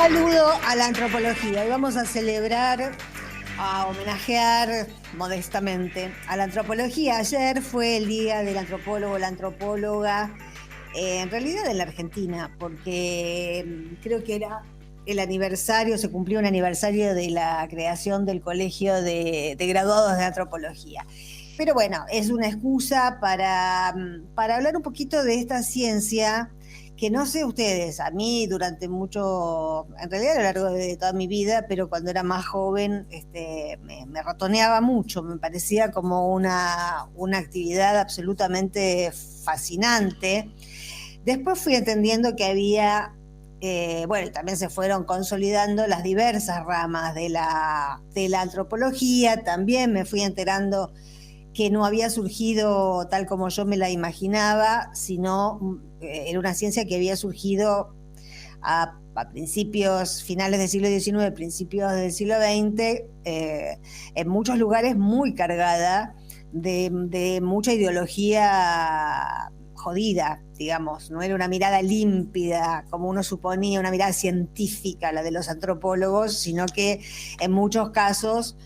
saludo a la antropología. Hoy vamos a celebrar, a homenajear modestamente a la antropología. Ayer fue el día del antropólogo, la antropóloga, en realidad en la Argentina, porque creo que era el aniversario, se cumplió un aniversario de la creación del Colegio de Graduados de Antropología. Pero bueno, es una excusa para hablar un poquito de esta ciencia que no sé ustedes, a mí durante mucho, en realidad a lo largo de toda mi vida, pero cuando era más joven me ratoneaba mucho, me parecía como una actividad absolutamente fascinante. Después fui entendiendo que había, bueno, y también se fueron consolidando las diversas ramas de la antropología, también me fui enterando que no había surgido tal como yo me la imaginaba, sino era una ciencia que había surgido a principios, finales del siglo XIX, principios del siglo XX, en muchos lugares muy cargada de mucha ideología jodida, digamos, no era una mirada límpida, como uno suponía, una mirada científica, la de los antropólogos, sino que en muchos casos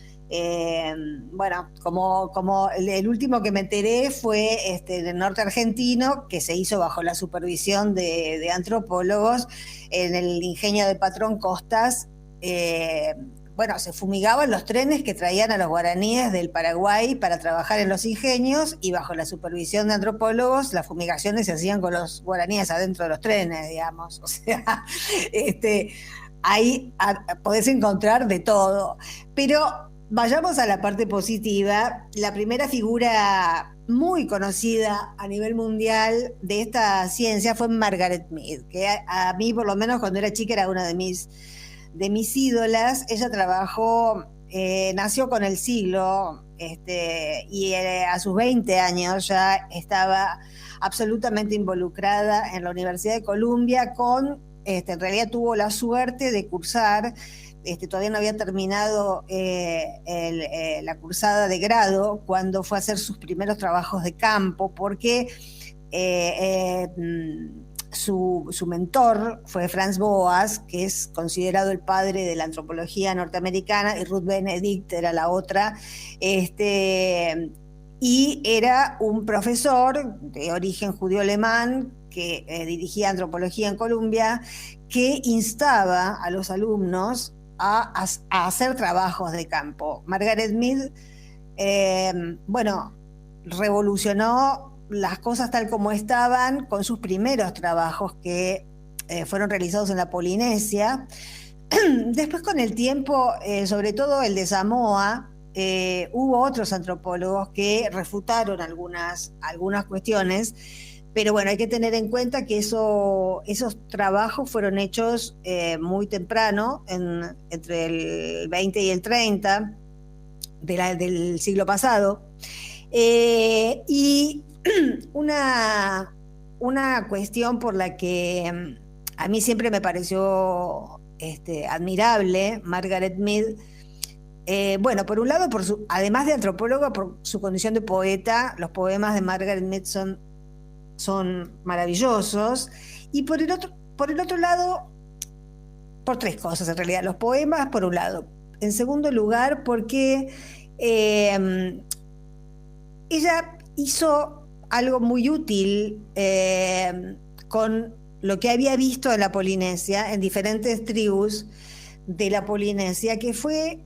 bueno, como el último que me enteré fue del norte argentino, que se hizo bajo la supervisión de antropólogos en el ingenio del patrón Costas. Bueno, se fumigaban los trenes que traían a los guaraníes del Paraguay para trabajar en los ingenios, y bajo la supervisión de antropólogos las fumigaciones se hacían con los guaraníes adentro de los trenes, digamos. O sea, ahí podés encontrar de todo. Pero vayamos a la parte positiva. La primera figura muy conocida a nivel mundial de esta ciencia fue Margaret Mead, que a mí, por lo menos cuando era chica, era una de mis ídolas. Ella trabajó, nació con el siglo, y a sus 20 años ya estaba absolutamente involucrada en la Universidad de Columbia en realidad tuvo la suerte de cursar, todavía no había terminado la cursada de grado cuando fue a hacer sus primeros trabajos de campo, porque su mentor fue Franz Boas, que es considerado el padre de la antropología norteamericana, y Ruth Benedict era la otra, y era un profesor de origen judío-alemán que dirigía antropología en Columbia, que instaba a los alumnos a hacer trabajos de campo. Margaret Mead, bueno, revolucionó las cosas tal como estaban con sus primeros trabajos que fueron realizados en la Polinesia. Después, con el tiempo, sobre todo el de Samoa, hubo otros antropólogos que refutaron algunas cuestiones, pero bueno, hay que tener en cuenta que esos trabajos fueron hechos muy temprano, entre el 20 y el 30 del siglo pasado. Y una cuestión por la que a mí siempre me pareció admirable Margaret Mead, bueno, por un lado, además de antropóloga, por su condición de poeta. Los poemas de Margaret Mead son maravillosos, y por el otro lado, por tres cosas en realidad. Los poemas, por un lado. En segundo lugar, porque ella hizo algo muy útil con lo que había visto en la Polinesia, en diferentes tribus de la Polinesia, que fue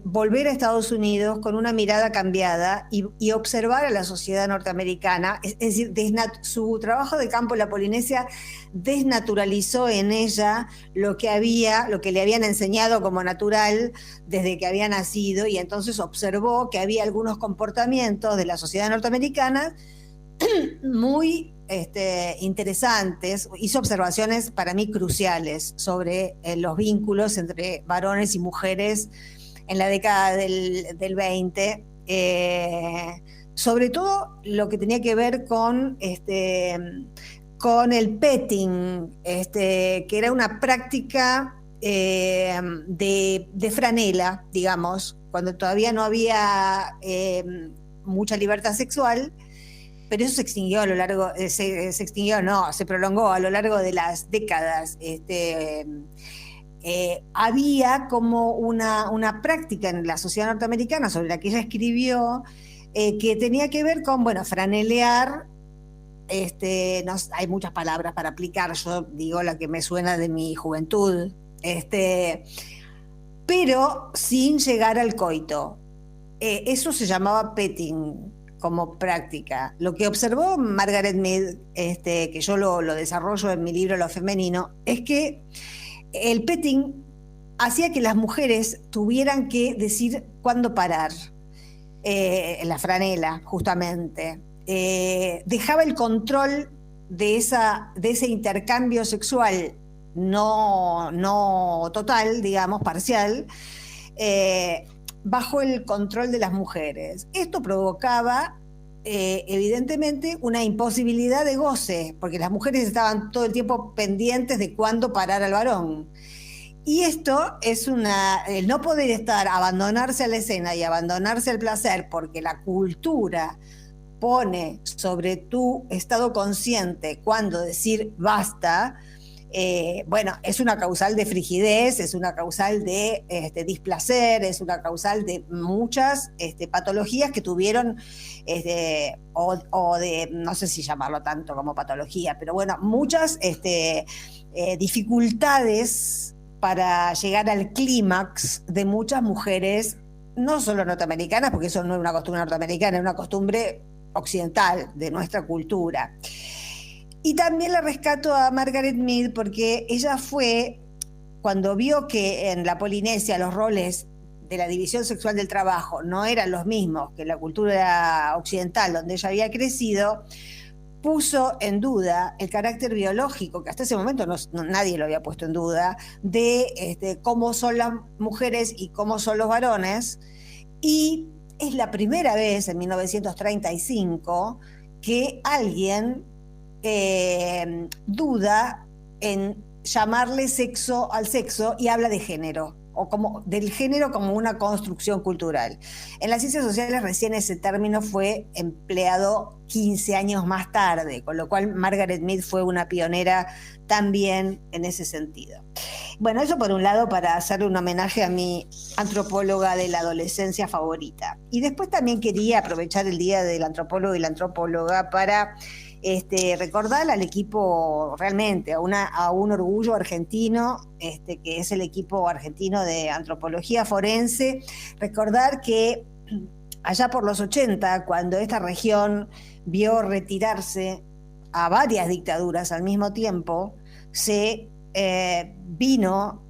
volver a Estados Unidos con una mirada cambiada y observar a la sociedad norteamericana. Es decir, su trabajo de campo en la Polinesia desnaturalizó en ella lo que le habían enseñado como natural desde que había nacido, y entonces observó que había algunos comportamientos de la sociedad norteamericana muy interesantes. Hizo observaciones para mí cruciales sobre los vínculos entre varones y mujeres en la década del 20, sobre todo lo que tenía que ver con el petting, que era una práctica de franela, digamos, cuando todavía no había mucha libertad sexual. Pero eso se extinguió a lo largo, se prolongó a lo largo de las décadas. había como una práctica en la sociedad norteamericana sobre la que ella escribió, que tenía que ver con, bueno, franelear. No, hay muchas palabras para aplicar, yo digo la que me suena de mi juventud, pero sin llegar al coito. Eso se llamaba petting como práctica. Lo que observó Margaret Mead, que yo lo desarrollo en mi libro Lo Femenino, es que el petting hacía que las mujeres tuvieran que decir cuándo parar, la franela, justamente. Dejaba el control de ese intercambio sexual no total, digamos, parcial, bajo el control de las mujeres. Esto provocaba, evidentemente, una imposibilidad de goce, porque las mujeres estaban todo el tiempo pendientes de cuándo parar al varón. Y esto es el no poder abandonarse a la escena y abandonarse al placer, porque la cultura pone sobre tu estado consciente cuándo decir basta. Bueno, es una causal de frigidez, es una causal de displacer, es una causal de muchas patologías que tuvieron, o de, no sé si llamarlo tanto como patología, pero bueno, muchas dificultades para llegar al clímax de muchas mujeres, no solo norteamericanas, porque eso no es una costumbre norteamericana, es una costumbre occidental de nuestra cultura. Y también la rescato a Margaret Mead porque ella fue, cuando vio que en la Polinesia los roles de la división sexual del trabajo no eran los mismos que en la cultura occidental donde ella había crecido, puso en duda el carácter biológico, que hasta ese momento nadie lo había puesto en duda, de cómo son las mujeres y cómo son los varones. Y es la primera vez en 1935 que alguien duda en llamarle sexo al sexo y habla de género, o como del género como una construcción cultural. En las ciencias sociales recién ese término fue empleado 15 años más tarde, con lo cual Margaret Mead fue una pionera también en ese sentido. Bueno, eso por un lado para hacer un homenaje a mi antropóloga de la adolescencia favorita. Y después también quería aprovechar el Día del Antropólogo y la Antropóloga para recordar al equipo, realmente, a un orgullo argentino, que es el equipo argentino de antropología forense. Recordar que allá por los 80, cuando esta región vio retirarse a varias dictaduras al mismo tiempo, vino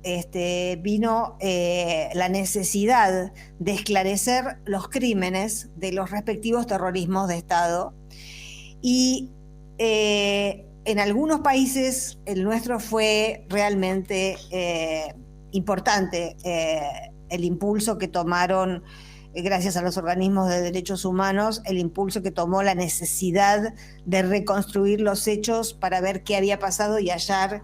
la necesidad de esclarecer los crímenes de los respectivos terrorismos de Estado. Y en algunos países el nuestro fue realmente importante, el impulso que tomaron, gracias a los organismos de derechos humanos, el impulso que tomó la necesidad de reconstruir los hechos para ver qué había pasado y hallar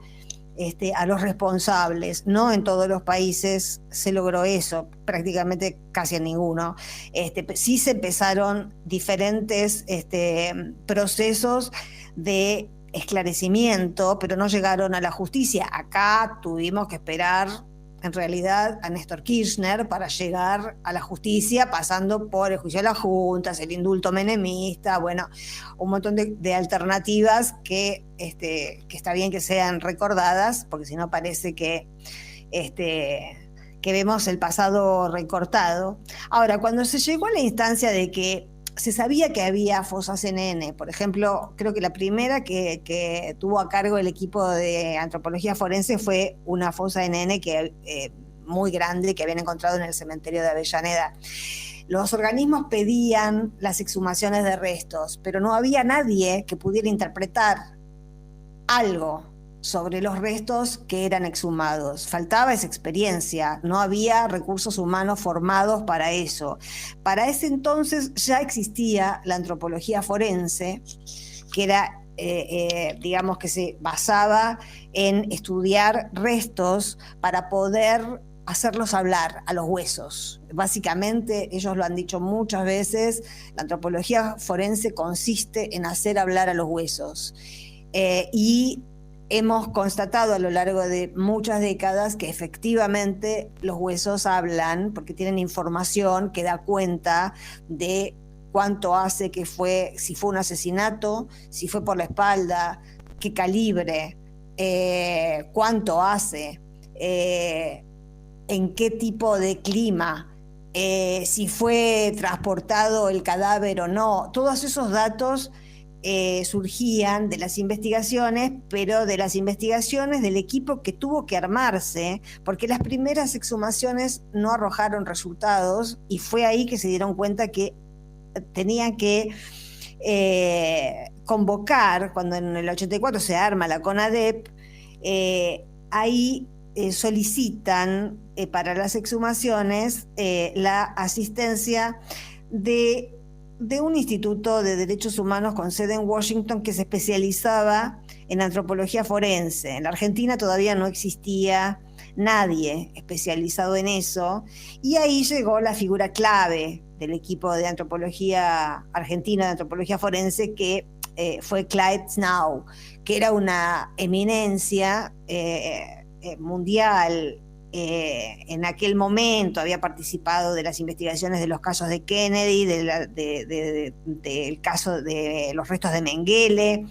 a los responsables. No en todos los países se logró eso, prácticamente casi en ninguno. Sí se empezaron diferentes procesos de esclarecimiento, pero no llegaron a la justicia. Acá tuvimos que esperar, en realidad, a Néstor Kirchner para llegar a la justicia, pasando por el juicio de las juntas, el indulto menemista, bueno, un montón de alternativas que está bien que sean recordadas, porque si no parece que vemos el pasado recortado. Ahora, cuando se llegó a la instancia de que se sabía que había fosas NN, por ejemplo, creo que la primera que tuvo a cargo el equipo de antropología forense fue una fosa NN muy grande que habían encontrado en el cementerio de Avellaneda. Los organismos pedían las exhumaciones de restos, pero no había nadie que pudiera interpretar algo sobre los restos que eran exhumados. Faltaba esa experiencia, no había recursos humanos formados para eso. Para ese entonces ya existía la antropología forense, que era, digamos, que se basaba en estudiar restos para poder hacerlos hablar a los huesos. Básicamente, ellos lo han dicho muchas veces, la antropología forense consiste en hacer hablar a los huesos. Y hemos constatado a lo largo de muchas décadas que efectivamente los huesos hablan porque tienen información que da cuenta de cuánto hace que fue, si fue un asesinato, si fue por la espalda, qué calibre, cuánto hace, en qué tipo de clima, si fue transportado el cadáver o no. Todos esos datos surgían de las investigaciones, pero de las investigaciones del equipo que tuvo que armarse, porque las primeras exhumaciones no arrojaron resultados y fue ahí que se dieron cuenta que tenían que convocar, cuando en el 84 se arma la CONADEP, ahí solicitan para las exhumaciones la asistencia de un instituto de derechos humanos con sede en Washington que se especializaba en antropología forense. En la Argentina todavía no existía nadie especializado en eso, y ahí llegó la figura clave del equipo de antropología argentina, de antropología forense, que fue Clyde Snow, que era una eminencia mundial. En aquel momento había participado de las investigaciones de los casos de Kennedy, del caso de los restos de Mengele.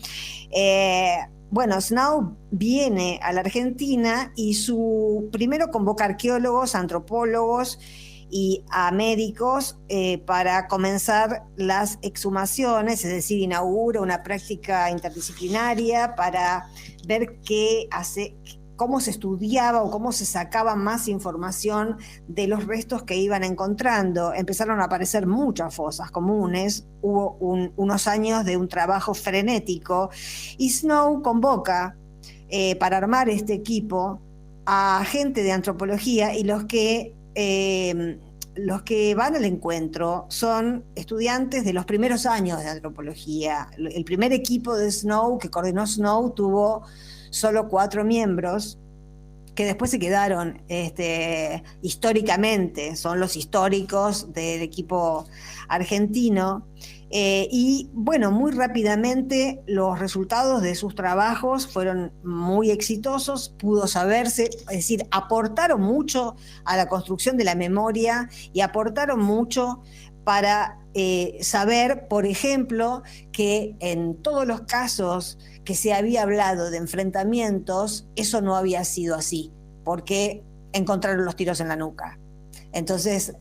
Bueno, Snow viene a la Argentina y primero convoca arqueólogos, antropólogos y a médicos para comenzar las exhumaciones, es decir, inaugura una práctica interdisciplinaria para ver cómo se estudiaba o cómo se sacaba más información de los restos que iban encontrando. Empezaron a aparecer muchas fosas comunes, hubo unos años de un trabajo frenético, y Snow convoca para armar este equipo a gente de antropología, y los que van al encuentro son estudiantes de los primeros años de antropología. El primer equipo de Snow, que coordinó Snow, tuvo solo 4 miembros, que después se quedaron históricamente, son los históricos del equipo argentino. Y bueno, muy rápidamente los resultados de sus trabajos fueron muy exitosos, pudo saberse, es decir, aportaron mucho a la construcción de la memoria y aportaron mucho para saber, por ejemplo, que en todos los casos que se había hablado de enfrentamientos, eso no había sido así, porque encontraron los tiros en la nuca. Entonces,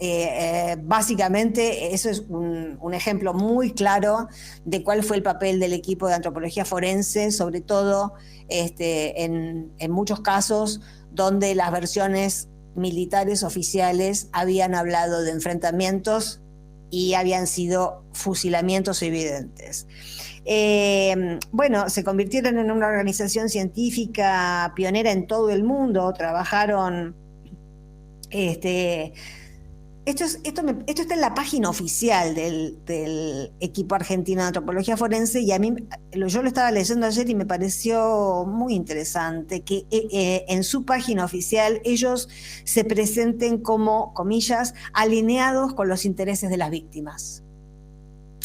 básicamente, eso es un ejemplo muy claro de cuál fue el papel del equipo de antropología forense, sobre todo en muchos casos donde las versiones militares oficiales habían hablado de enfrentamientos y habían sido fusilamientos evidentes. Bueno, se convirtieron en una organización científica pionera en todo el mundo, trabajaron. Esto está en la página oficial del equipo argentino de antropología forense, y a mí, yo lo estaba leyendo ayer y me pareció muy interesante que en su página oficial ellos se presenten como, comillas, alineados con los intereses de las víctimas.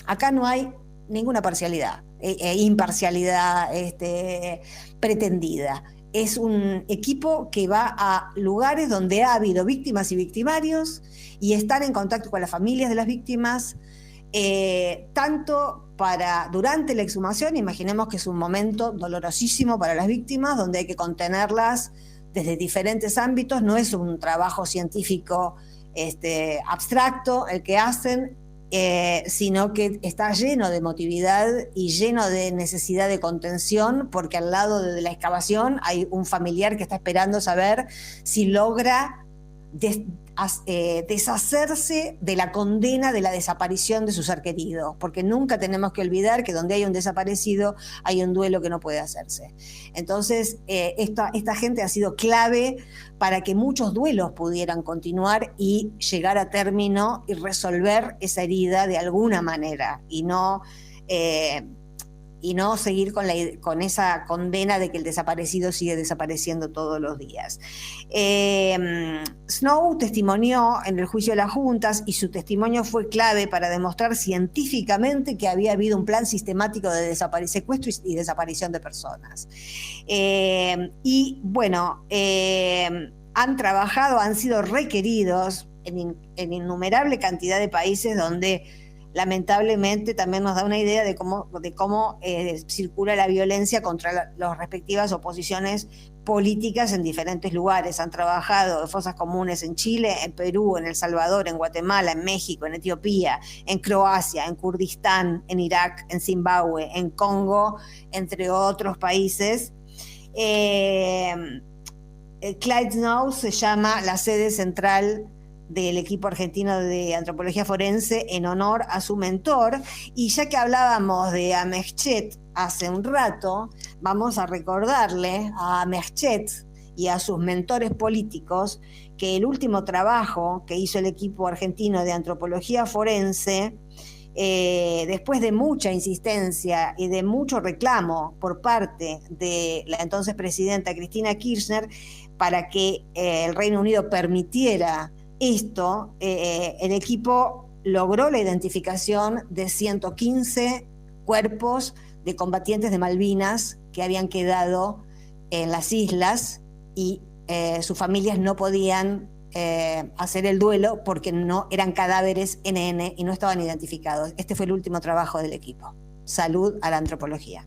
Acá no hay ninguna parcialidad, imparcialidad pretendida. Es un equipo que va a lugares donde ha habido víctimas y victimarios y están en contacto con las familias de las víctimas, tanto durante la exhumación. Imaginemos que es un momento dolorosísimo para las víctimas, donde hay que contenerlas desde diferentes ámbitos. No es un trabajo científico abstracto el que hacen, sino que está lleno de emotividad y lleno de necesidad de contención, porque al lado de la excavación hay un familiar que está esperando saber si logra deshacerse de la condena de la desaparición de su ser querido, porque nunca tenemos que olvidar que donde hay un desaparecido hay un duelo que no puede hacerse. Entonces, esta gente ha sido clave para que muchos duelos pudieran continuar y llegar a término y resolver esa herida de alguna manera, y no y no seguir con esa condena de que el desaparecido sigue desapareciendo todos los días. Snow testimonió en el juicio de las juntas y su testimonio fue clave para demostrar científicamente que había habido un plan sistemático de secuestro y desaparición de personas. Y bueno, han trabajado, han sido requeridos en innumerable cantidad de países donde lamentablemente también nos da una idea de cómo circula la violencia contra las respectivas oposiciones políticas en diferentes lugares. Han trabajado en fosas comunes en Chile, en Perú, en El Salvador, en Guatemala, en México, en Etiopía, en Croacia, en Kurdistán, en Irak, en Zimbabue, en Congo, entre otros países. Clyde Snow se llama la sede central del equipo argentino de antropología forense en honor a su mentor. Y ya que hablábamos de Amexchet hace un rato, vamos a recordarle a Amexchet y a sus mentores políticos que el último trabajo que hizo el equipo argentino de antropología forense, después de mucha insistencia y de mucho reclamo por parte de la entonces presidenta Cristina Kirchner para que el Reino Unido permitiera esto, el equipo logró la identificación de 115 cuerpos de combatientes de Malvinas que habían quedado en las islas y sus familias no podían hacer el duelo porque no eran cadáveres NN y no estaban identificados. Este fue el último trabajo del equipo. Salud a la antropología.